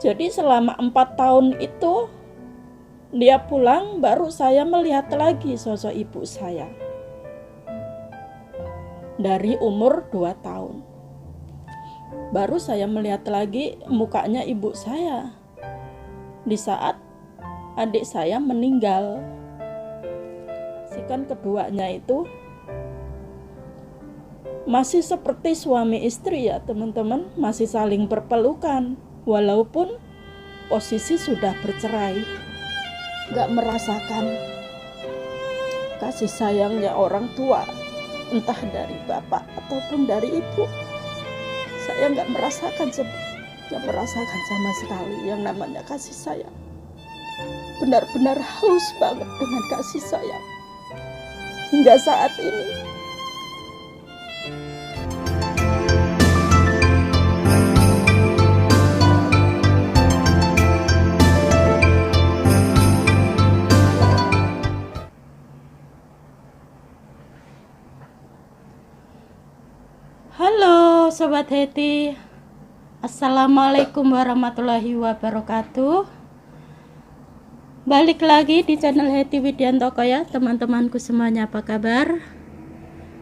Jadi selama 4 tahun itu dia pulang, baru saya melihat lagi sosok ibu saya dari umur 2 tahun. Baru saya melihat lagi mukanya ibu saya di saat adik saya meninggal. Sikan keduanya itu masih seperti suami istri ya teman-teman, masih saling berpelukan walaupun posisi sudah bercerai. Gak merasakan kasih sayangnya orang tua, entah dari bapak ataupun dari ibu. Saya gak merasakan sama sekali yang namanya kasih sayang. Benar-benar haus banget dengan kasih sayang hingga saat ini. Halo Sobat Heti, Assalamualaikum warahmatullahi wabarakatuh. Balik lagi di channel Heti Widiantoko ya teman-temanku semuanya, apa kabar?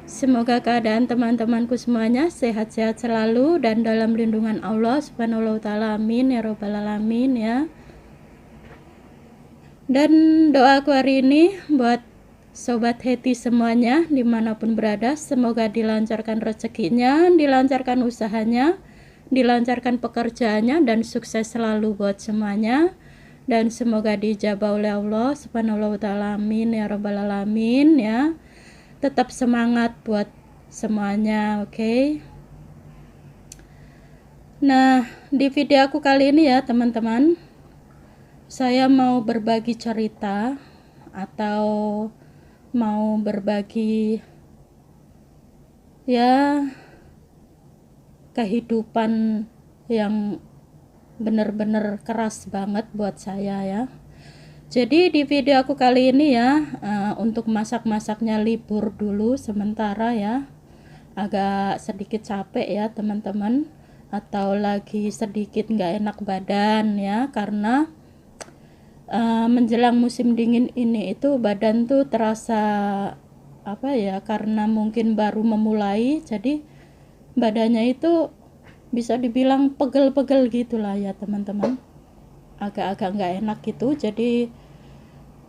Semoga keadaan teman-temanku semuanya sehat-sehat selalu dan dalam lindungan Allah subhanahu wa ta'ala, amin ya robbal alamin ya. Dan doaku hari ini buat Sobat Heti semuanya dimanapun berada, semoga dilancarkan rezekinya, dilancarkan usahanya, dilancarkan pekerjaannya, dan sukses selalu buat semuanya. Dan semoga dijabah oleh Allah subhanahu wa ta'ala, amin ya rabbal alamin ya. Tetap semangat buat semuanya, oke? Nah, di video aku kali ini ya teman-teman, saya mau berbagi cerita atau mau berbagi ya kehidupan yang bener-bener keras banget buat saya ya. Jadi di video aku kali ini ya, untuk masak-masaknya libur dulu sementara ya, agak sedikit capek ya teman-teman, atau lagi sedikit nggak enak badan ya, karena menjelang musim dingin ini itu badan tuh terasa apa ya, karena mungkin baru memulai, jadi badannya itu bisa dibilang pegel-pegel gitulah ya teman-teman, agak-agak nggak enak gitu. Jadi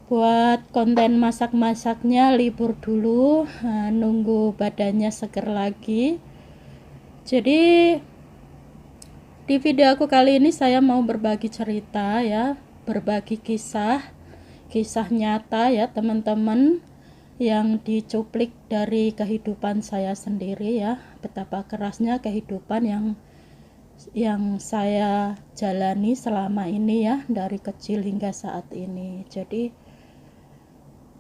buat konten masak-masaknya libur dulu, nunggu badannya seger lagi. Jadi di video aku kali ini saya mau berbagi cerita ya, berbagi kisah nyata ya teman-teman, yang dicuplik dari kehidupan saya sendiri ya, betapa kerasnya kehidupan yang saya jalani selama ini ya, dari kecil hingga saat ini. Jadi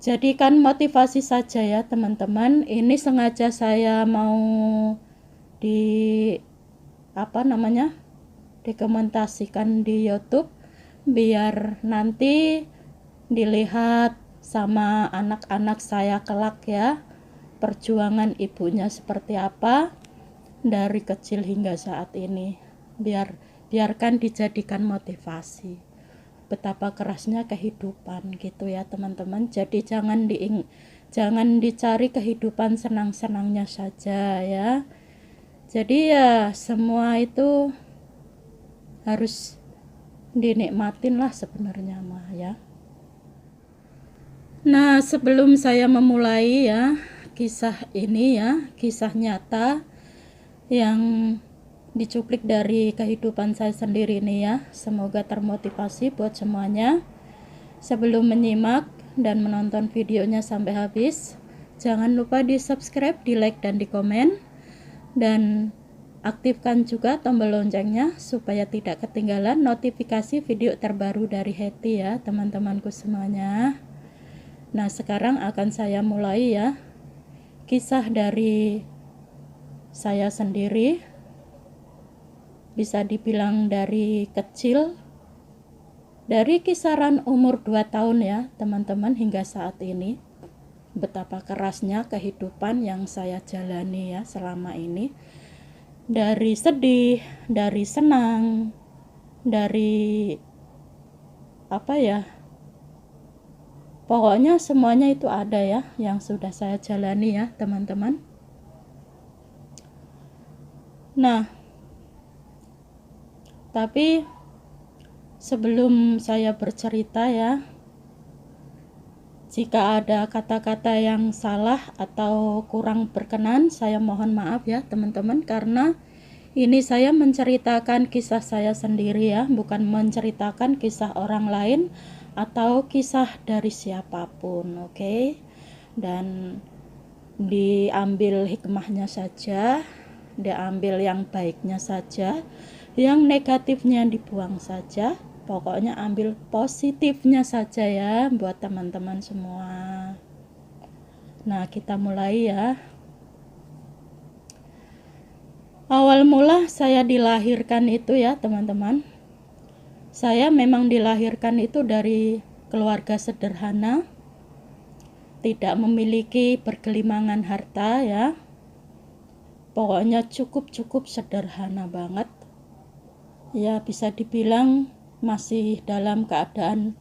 jadikan motivasi saja ya teman-teman. Ini sengaja saya mau dokumentasikan di YouTube biar nanti dilihat sama anak-anak saya kelak ya, perjuangan ibunya seperti apa dari kecil hingga saat ini. Biarkan dijadikan motivasi betapa kerasnya kehidupan gitu ya teman-teman. Jadi jangan dicari kehidupan senang-senangnya saja ya. Jadi ya semua itu harus dinikmatin lah sebenarnya mah ya. Nah, sebelum saya memulai ya kisah ini ya, kisah nyata yang dicuplik dari kehidupan saya sendiri ini ya, semoga termotivasi buat semuanya. Sebelum menyimak dan menonton videonya sampai habis, jangan lupa di subscribe, di like, dan di komen, dan aktifkan juga tombol loncengnya supaya tidak ketinggalan notifikasi video terbaru dari Heti ya teman-temanku semuanya. Nah, sekarang akan saya mulai ya kisah dari saya sendiri, bisa dibilang dari kecil, dari kisaran umur 2 tahun ya teman-teman hingga saat ini. Betapa kerasnya kehidupan yang saya jalani ya selama ini. dari sedih, dari senang, dari apa ya, pokoknya semuanya itu ada ya yang sudah saya jalani ya teman-teman. Nah, tapi sebelum saya bercerita ya, jika ada kata-kata yang salah atau kurang berkenan, saya mohon maaf ya teman-teman, karena ini saya menceritakan kisah saya sendiri ya, bukan menceritakan kisah orang lain atau kisah dari siapapun, oke? Dan diambil hikmahnya saja, diambil yang baiknya saja, yang negatifnya dibuang saja. Pokoknya ambil positifnya saja ya buat teman-teman semua. Nah, kita mulai ya. Awal mula saya dilahirkan itu ya teman-teman, saya memang dilahirkan itu dari keluarga sederhana, tidak memiliki bergelimangan harta ya, pokoknya cukup sederhana banget ya, bisa dibilang masih dalam keadaan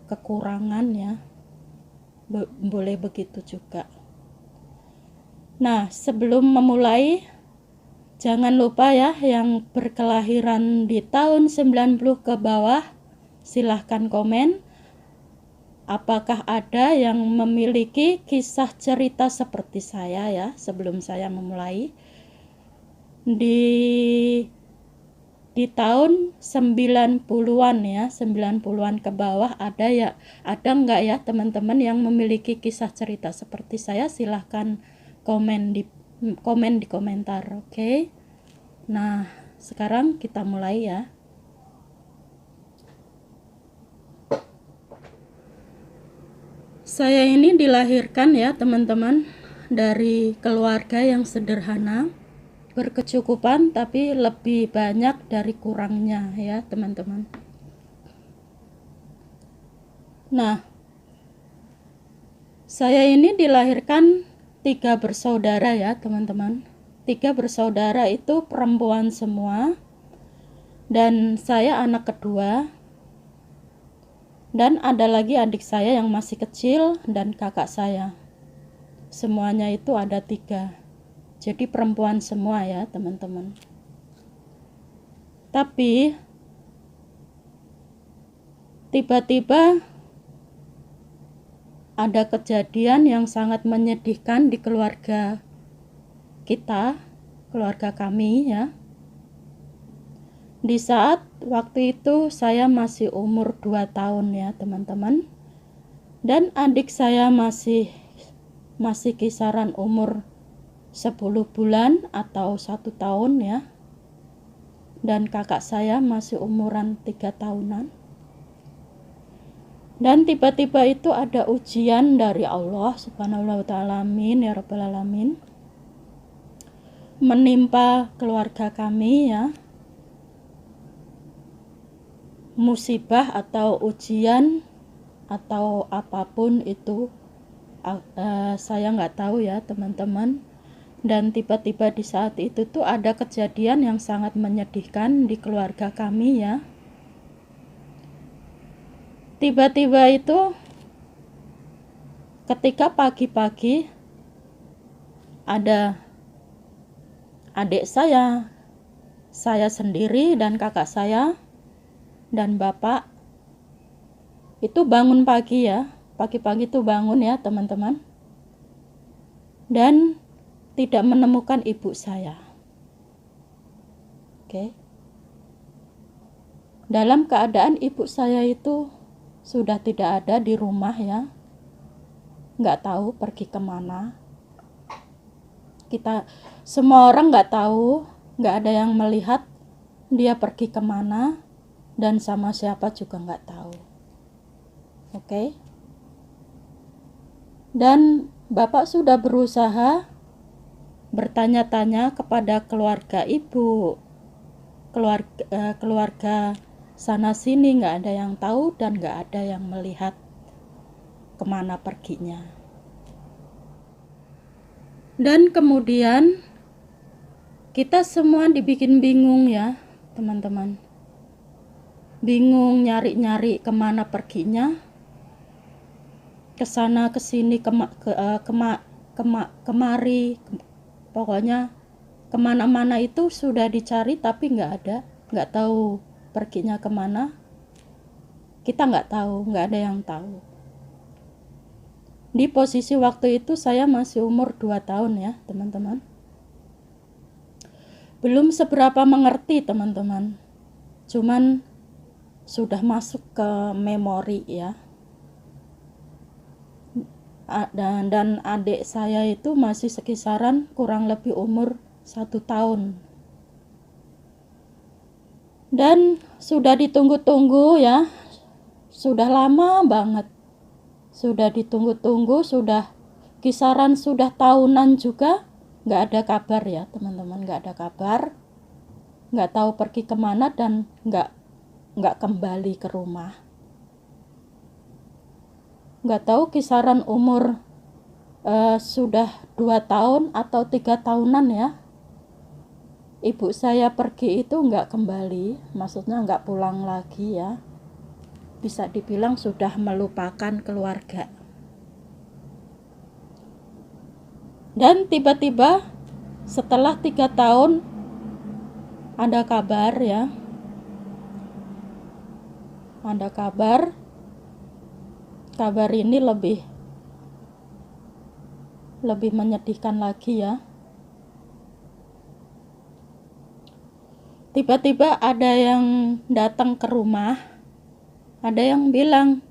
kekurangan ya, boleh begitu juga. Nah, sebelum memulai, jangan lupa ya yang berkelahiran di tahun 90 ke bawah, silahkan komen apakah ada yang memiliki kisah cerita seperti saya ya sebelum saya memulai. Di tahun 90-an ya, 90-an ke bawah ada enggak ya teman-teman yang memiliki kisah cerita seperti saya? Silahkan komen di komentar, oke? Nah, sekarang kita mulai ya. Saya ini dilahirkan ya teman-teman dari keluarga yang sederhana, berkecukupan, tapi lebih banyak dari kurangnya ya teman-teman. Nah, saya ini dilahirkan 3 bersaudara ya teman-teman. 3 bersaudara itu perempuan semua, dan saya anak kedua, dan ada lagi adik saya yang masih kecil dan kakak saya. Semuanya itu ada 3, jadi perempuan semua ya teman-teman. Tapi tiba-tiba ada kejadian yang sangat menyedihkan di keluarga kita, keluarga kami ya. Di saat waktu itu saya masih umur 2 tahun ya teman-teman, dan adik saya masih kisaran umur 10 bulan atau 1 tahun ya, dan kakak saya masih umuran 3 tahunan. Dan tiba-tiba itu ada ujian dari Allah subhanahu wa ta'ala, amin ya rabbal alamin, menimpa keluarga kami ya. Musibah atau ujian atau apapun itu, saya nggak tahu ya teman-teman. Dan tiba-tiba di saat itu tuh ada kejadian yang sangat menyedihkan di keluarga kami ya. Tiba-tiba itu ketika pagi-pagi ada adik saya sendiri dan kakak saya dan bapak itu bangun pagi ya, pagi-pagi itu bangun ya teman-teman, dan tidak menemukan ibu saya. Oke. Dalam keadaan ibu saya itu sudah tidak ada di rumah ya, nggak tahu pergi kemana. Kita semua orang nggak tahu, nggak ada yang melihat dia pergi kemana dan sama siapa juga nggak tahu. Oke. Dan bapak sudah berusaha bertanya-tanya kepada keluarga ibu, keluarga sana sini, nggak ada yang tahu dan nggak ada yang melihat kemana perginya. Dan kemudian Kita semua dibikin bingung ya teman-teman, bingung nyari-nyari kemana perginya, kesana kesini, kemari, pokoknya kemana-mana itu sudah dicari tapi nggak ada, nggak tahu perginya kemana. Kita nggak tahu, nggak ada yang tahu. Di posisi waktu itu saya masih umur 2 tahun ya teman-teman, belum seberapa mengerti teman-teman, cuman sudah masuk ke memori ya. Dan adik saya itu masih sekisaran kurang lebih umur 1 tahun, dan sudah ditunggu-tunggu ya, sudah lama banget, sudah ditunggu-tunggu, sudah kisaran sudah tahunan juga nggak ada kabar ya teman-teman, nggak ada kabar, nggak tahu pergi kemana, dan nggak kembali ke rumah. Nggak tahu kisaran umur sudah 2 tahun atau 3 tahunan ya, ibu saya pergi itu nggak kembali, maksudnya nggak pulang lagi ya, bisa dibilang sudah melupakan keluarga. Dan tiba-tiba setelah 3 tahun ada kabar ya, ada kabar ini lebih menyedihkan lagi ya. Tiba-tiba ada yang datang ke rumah, ada yang bilang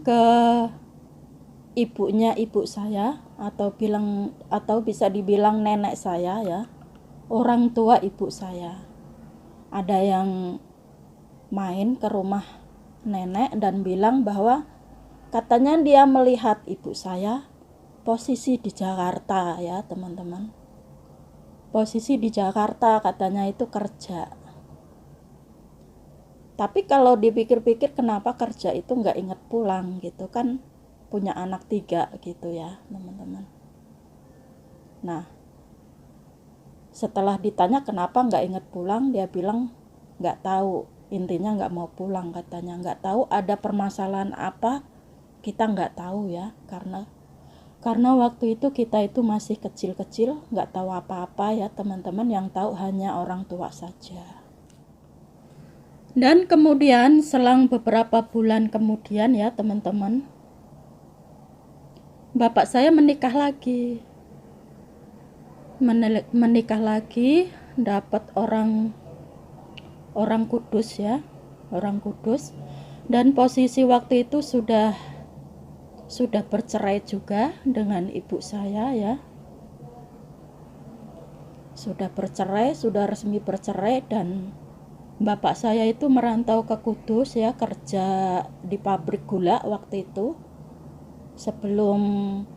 ke ibunya ibu saya, atau bisa dibilang nenek saya ya, orang tua ibu saya. Ada yang main ke rumah nenek dan bilang bahwa katanya dia melihat ibu saya posisi di Jakarta ya teman-teman, posisi di Jakarta, katanya itu kerja. Tapi kalau dipikir-pikir, kenapa kerja itu nggak inget pulang gitu kan, punya anak 3 gitu ya teman-teman. Nah, setelah ditanya kenapa nggak inget pulang, dia bilang nggak tahu, intinya nggak mau pulang katanya, nggak tahu ada permasalahan apa, kita nggak tahu ya, karena waktu itu kita itu masih kecil-kecil, nggak tahu apa-apa ya teman-teman, yang tahu hanya orang tua saja. Dan kemudian selang beberapa bulan kemudian ya teman-teman, bapak saya menikah lagi, dapat orang Kudus ya, orang Kudus, dan posisi waktu itu sudah bercerai juga dengan ibu saya ya, sudah bercerai, sudah resmi bercerai. Dan bapak saya itu merantau ke Kudus ya, kerja di pabrik gula waktu itu, sebelum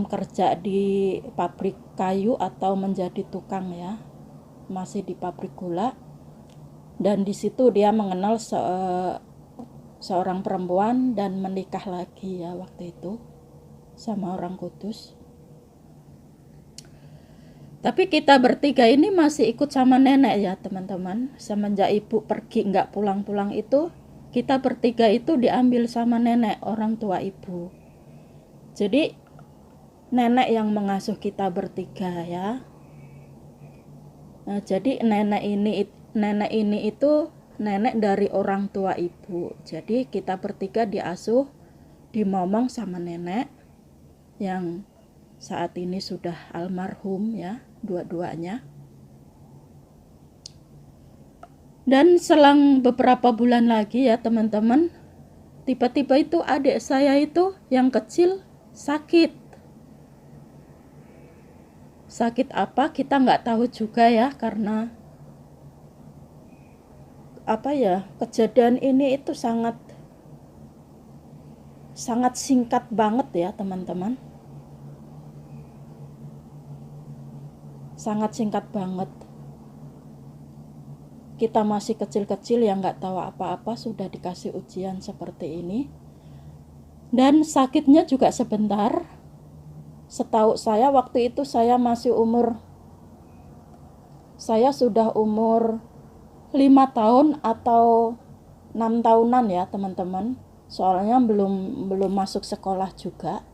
kerja di pabrik kayu atau menjadi tukang ya, masih di pabrik gula. Dan di situ dia mengenal seorang perempuan dan menikah lagi ya waktu itu sama orang Kudus. Tapi kita bertiga ini masih ikut sama nenek ya teman-teman. Semenjak ibu pergi nggak pulang-pulang itu, kita bertiga itu diambil sama nenek, orang tua ibu. Jadi nenek yang mengasuh kita bertiga ya. Nah, jadi nenek ini itu nenek dari orang tua ibu. Jadi kita bertiga diasuh, dimomong sama nenek yang saat ini sudah almarhum ya, dua-duanya. Dan selang beberapa bulan lagi ya teman-teman, tiba-tiba itu adik saya itu yang kecil sakit. Sakit apa kita nggak tahu juga ya, karena kejadian ini itu sangat singkat banget ya teman-teman, sangat singkat banget. Kita masih kecil-kecil yang nggak tahu apa-apa sudah dikasih ujian seperti ini, dan sakitnya juga sebentar. Setahu saya waktu itu saya sudah umur 5 tahun atau 6 tahunan ya teman-teman. Soalnya belum masuk sekolah juga.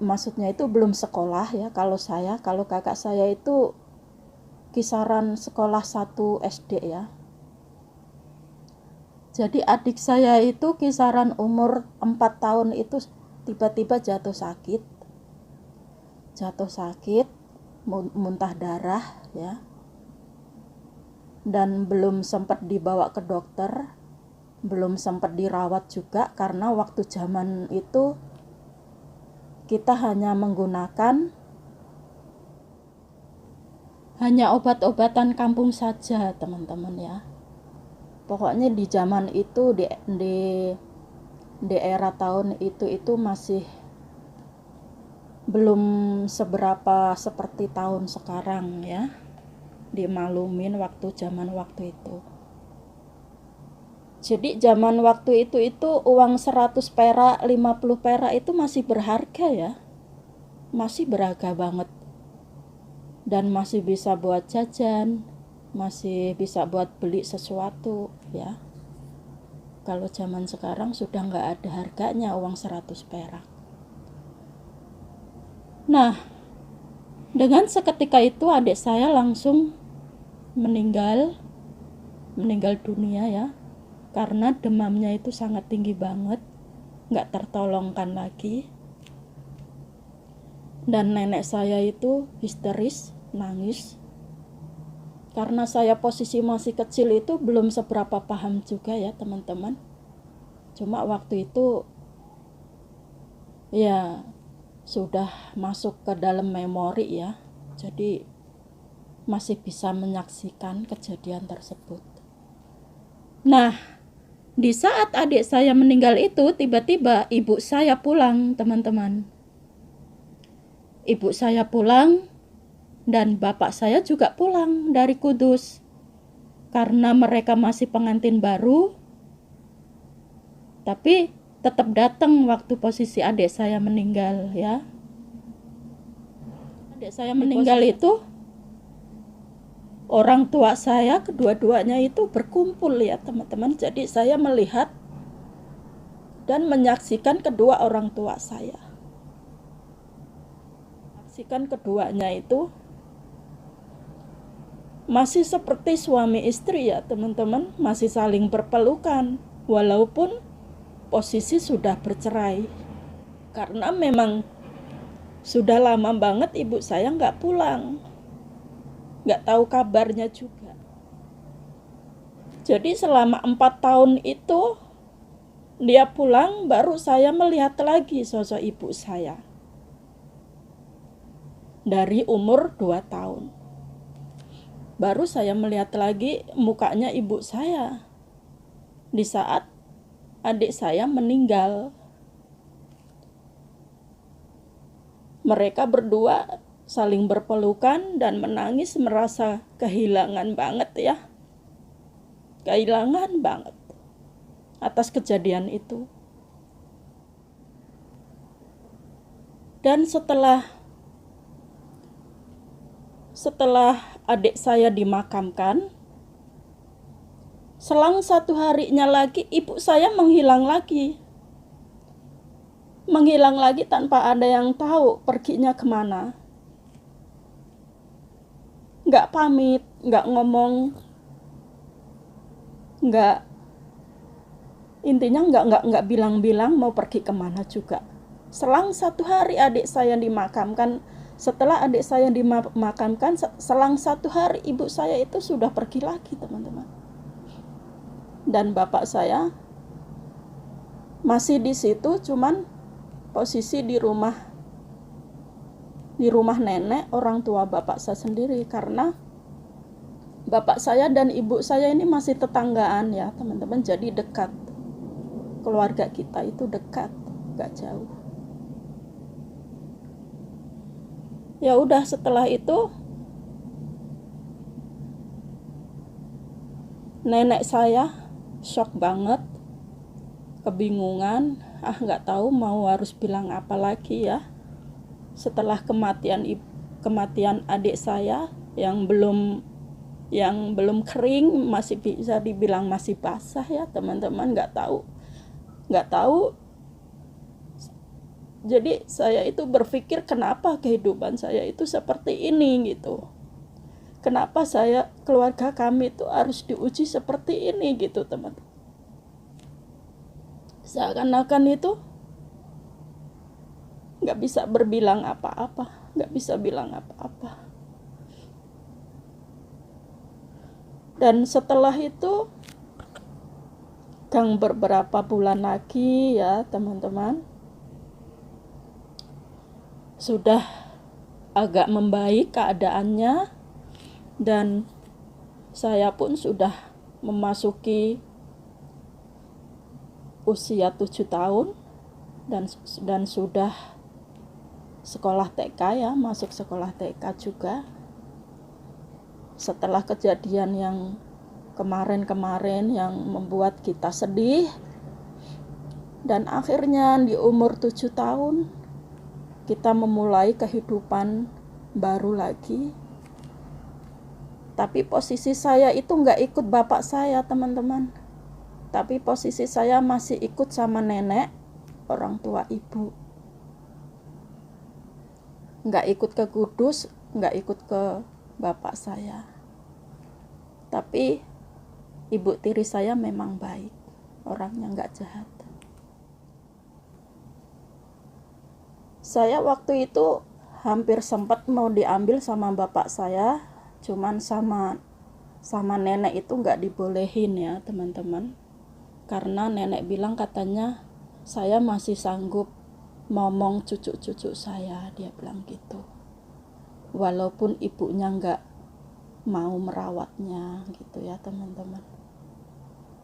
Maksudnya itu belum sekolah ya. Kalau kakak saya itu kisaran sekolah 1 SD ya. Jadi adik saya itu kisaran umur 4 tahun itu tiba-tiba jatuh sakit, muntah darah ya. Dan belum sempat dibawa ke dokter, belum sempat dirawat juga, karena waktu zaman itu kita hanya menggunakan obat-obatan kampung saja teman-teman ya. Pokoknya di zaman itu di era tahun itu masih belum seberapa seperti tahun sekarang ya. Dimaklumin zaman waktu itu. Jadi zaman waktu itu uang 100 perak, 50 perak itu masih berharga ya. Masih berharga banget. Dan masih bisa buat jajan, masih bisa buat beli sesuatu ya. Kalau zaman sekarang sudah nggak ada harganya uang 100 perak. Nah, dengan seketika itu adik saya langsung meninggal dunia ya, karena demamnya itu sangat tinggi banget, nggak tertolongkan lagi. Dan nenek saya itu histeris, nangis. Karena saya posisi masih kecil itu belum seberapa paham juga ya teman-teman. Cuma waktu itu ya sudah masuk ke dalam memori ya. Jadi masih bisa menyaksikan kejadian tersebut. Nah, di saat adik saya meninggal itu tiba-tiba ibu saya pulang teman-teman. Ibu saya pulang dan bapak saya juga pulang dari Kudus. Karena mereka masih pengantin baru, tapi tetap datang waktu posisi adik saya meninggal ya. Adik saya meninggal itu orang tua saya kedua-duanya itu berkumpul ya teman-teman. Jadi saya melihat dan menyaksikan kedua orang tua saya. Menyaksikan keduanya itu masih seperti suami istri ya teman-teman, masih saling berpelukan walaupun posisi sudah bercerai. Karena memang sudah lama banget ibu saya nggak pulang, nggak tahu kabarnya juga. Jadi selama 4 tahun itu dia pulang, baru saya melihat lagi sosok ibu saya dari umur 2 tahun. Baru saya melihat lagi mukanya ibu saya di saat adik saya meninggal. Mereka berdua saling berpelukan dan menangis, merasa kehilangan banget ya. Kehilangan banget atas kejadian itu. Dan setelah adik saya dimakamkan, selang 1 harinya lagi ibu saya menghilang lagi. Menghilang lagi tanpa ada yang tahu perginya kemana. Nggak pamit, nggak ngomong, intinya nggak bilang-bilang mau pergi kemana juga. Selang 1 hari adik saya dimakamkan. Setelah adik saya dimakamkan, selang 1 hari ibu saya itu sudah pergi lagi teman-teman. Dan bapak saya masih di situ, cuman posisi di rumah nenek, orang tua bapak saya sendiri. Karena bapak saya dan ibu saya ini masih tetanggaan ya teman-teman, jadi dekat. Keluarga kita itu dekat, gak jauh. Ya udah, setelah itu nenek saya shock banget, kebingungan, nggak tahu mau harus bilang apa lagi ya. Setelah kematian adik saya yang belum kering, masih bisa dibilang masih basah ya teman-teman. Nggak tahu. Jadi saya itu berpikir, kenapa kehidupan saya itu seperti ini gitu. Kenapa keluarga kami itu harus diuji seperti ini gitu teman-teman. Seakan-akan itu nggak bisa bilang apa-apa. Dan setelah itu, beberapa bulan lagi ya teman-teman, sudah agak membaik keadaannya, dan saya pun sudah memasuki usia 7 tahun dan sudah sekolah TK ya, masuk sekolah TK juga. Setelah kejadian yang kemarin yang membuat kita sedih, dan akhirnya di umur 7 tahun kita memulai kehidupan baru lagi. Tapi posisi saya itu nggak ikut bapak saya teman-teman, tapi posisi saya masih ikut sama nenek, orang tua ibu. Nggak ikut ke Kudus, nggak ikut ke bapak saya. Tapi ibu tiri saya memang baik, orangnya nggak jahat. Saya waktu itu hampir sempat mau diambil sama bapak saya, cuman sama nenek itu nggak dibolehin ya teman-teman. Karena nenek bilang katanya saya masih sanggup ngomong cucu-cucu saya, dia bilang gitu. Walaupun ibunya nggak mau merawatnya gitu ya teman-teman.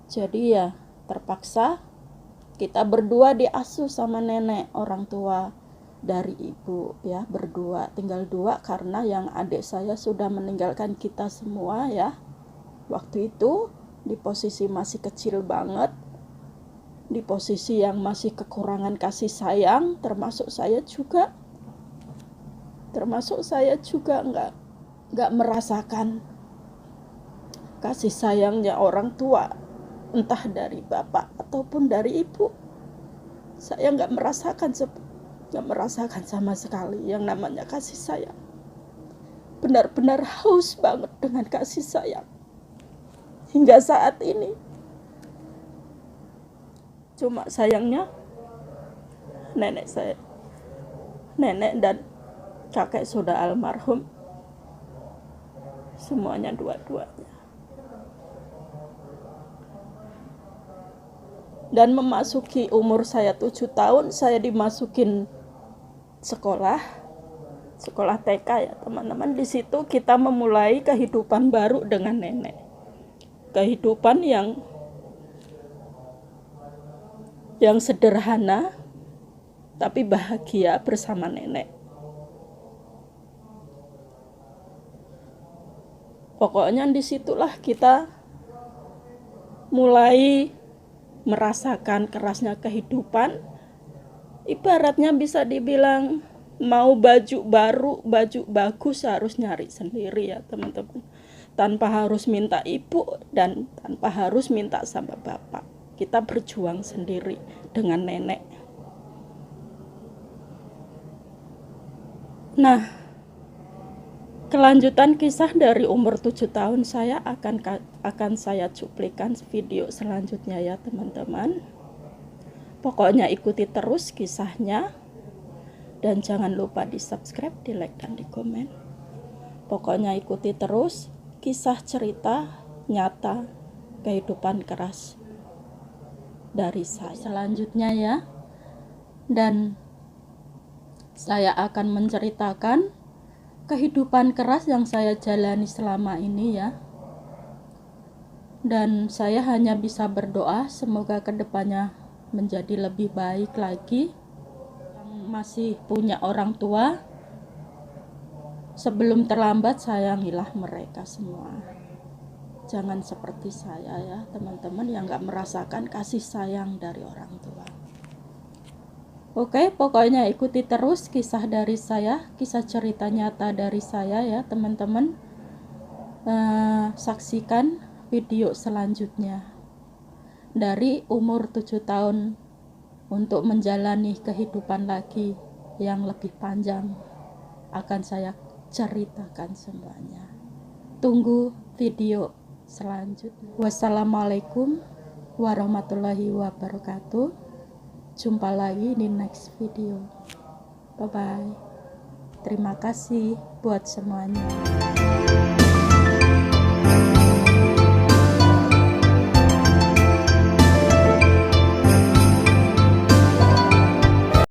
Jadi ya terpaksa kita berdua diasuh sama nenek, orang tua dari ibu ya, berdua, tinggal dua karena yang adik saya sudah meninggalkan kita semua ya. Waktu itu di posisi masih kecil banget, di posisi yang masih kekurangan kasih sayang, termasuk saya juga nggak merasakan kasih sayangnya orang tua, entah dari bapak ataupun dari ibu. Saya nggak merasakan sama sekali yang namanya kasih sayang. Benar-benar haus banget dengan kasih sayang hingga saat ini. Cuma sayangnya nenek dan kakek sudah almarhum, semuanya dua-duanya. Dan memasuki umur saya 7 tahun, saya dimasukin sekolah TK ya teman-teman. Di situ kita memulai kehidupan baru dengan nenek. Kehidupan yang sederhana tapi bahagia bersama nenek. Pokoknya disitulah kita mulai merasakan kerasnya kehidupan. Ibaratnya bisa dibilang mau baju baru, baju bagus harus nyari sendiri ya teman-teman. Tanpa harus minta ibu dan tanpa harus minta sama bapak. Kita berjuang sendiri dengan nenek. Nah, kelanjutan kisah dari umur 7 tahun saya akan saya cuplikan video selanjutnya ya teman-teman. Pokoknya ikuti terus kisahnya, dan jangan lupa di subscribe, di like, dan di komen. Pokoknya ikuti terus kisah cerita nyata kehidupan keras dari saya selanjutnya ya. Dan saya akan menceritakan kehidupan keras yang saya jalani selama ini ya. Dan saya hanya bisa berdoa semoga kedepannya menjadi lebih baik lagi. Yang masih punya orang tua, sebelum terlambat sayangilah mereka semua. Jangan seperti saya ya teman-teman, yang gak merasakan kasih sayang dari orang tua. Oke, pokoknya ikuti terus kisah dari saya, kisah cerita nyata dari saya ya teman-teman. Saksikan video selanjutnya. Dari umur 7 tahun untuk menjalani kehidupan lagi yang lebih panjang, akan saya ceritakan semuanya. Tunggu video selanjutnya. Wassalamualaikum warahmatullahi wabarakatuh. Jumpa lagi di next video. Bye bye. Terima kasih buat semuanya.